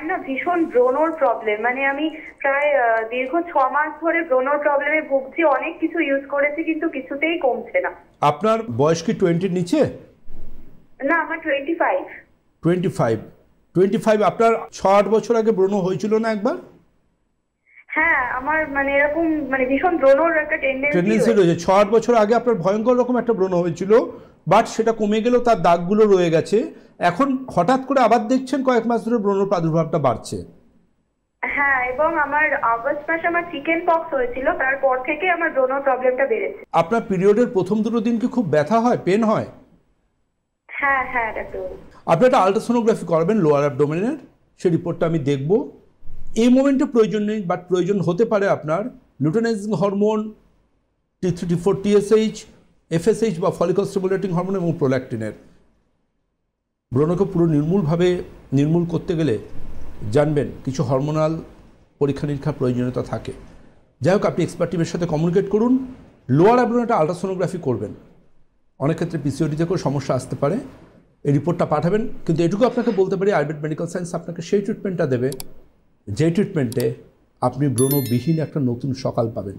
না ভীষণ ব্রণর প্রবলেম, মানে আমি প্রায় দীর্ঘ 6 মাস ধরে ব্রণর প্রবলেমে ভুগছি, অনেক কিছু ইউজ করেছি কিন্তু কিছুতেই কমছে না। আপনার বয়স কি 20-র নিচে? না, আমার 25। 25 আপনার 6-8 বছর আগে ব্রণ হয়েছিল না একবার? হ্যাঁ, আমার মানে এরকম মানে ভীষণ ব্রণর একটা টেন্ডেন্সি রয়েছে। 6-8 বছর আগে আপনার ভয়ঙ্কর রকম একটা ব্রণ হয়েছিল, বাট সেটা কমে গেলেও তার দাগগুলো রয়ে গেছে। এখন হঠাৎ করে আবার দেখছেন কয়েক মাস ধরে ব্রণর প্রাদুর্ভাবটা বাড়ছে। হ্যাঁ, এবং আমার আগস্ট মাসে আমার চিকেন পক্স হয়েছিল, তারপর থেকে আমার ব্রণর প্রবলেমটা বেড়েছে। আপনার পিরিয়ডের প্রথম দুটো দিন কি খুব ব্যথা হয়, পেন হয়? হ্যাঁ হ্যাঁ ডাক্তার। আপনি একটা আলট্রাসোনোগ্রাফি করবেন লোয়ার অ্যাবডোমেনের, সেই রিপোর্টটা আমি দেখব। এই মোমেন্টে প্রয়োজন নেই, বাট প্রয়োজন হতে পারে আপনার luteinizing hormone, T3 T4 TSH, FSH বা ফলিকল স্টিমুলেটিং হরমোন এবং প্রোল্যাক্টিনের। ব্রণকে পুরো নির্মূল করতে গেলে জানবেন কিছু হরমোনাল পরীক্ষা নিরীক্ষার প্রয়োজনীয়তা থাকে। যাই হোক, আপনি এক্সপার্ট টিমের সাথে কমিউনিকেট করুন, লোয়ার অ্যাবডোমেনে একটা আলট্রাসোনোগ্রাফি করবেন। অনেক ক্ষেত্রে পিসিওডিতে করে সমস্যা আসতে পারে, এই রিপোর্টটা পাঠাবেন। কিন্তু এটুকু আপনাকে বলতে পারি, আইবেট মেডিকেল সায়েন্স আপনাকে সেই ট্রিটমেন্টটা দেবে যে ট্রিটমেন্টে আপনি ব্রণবিহীন একটা নতুন সকাল পাবেন।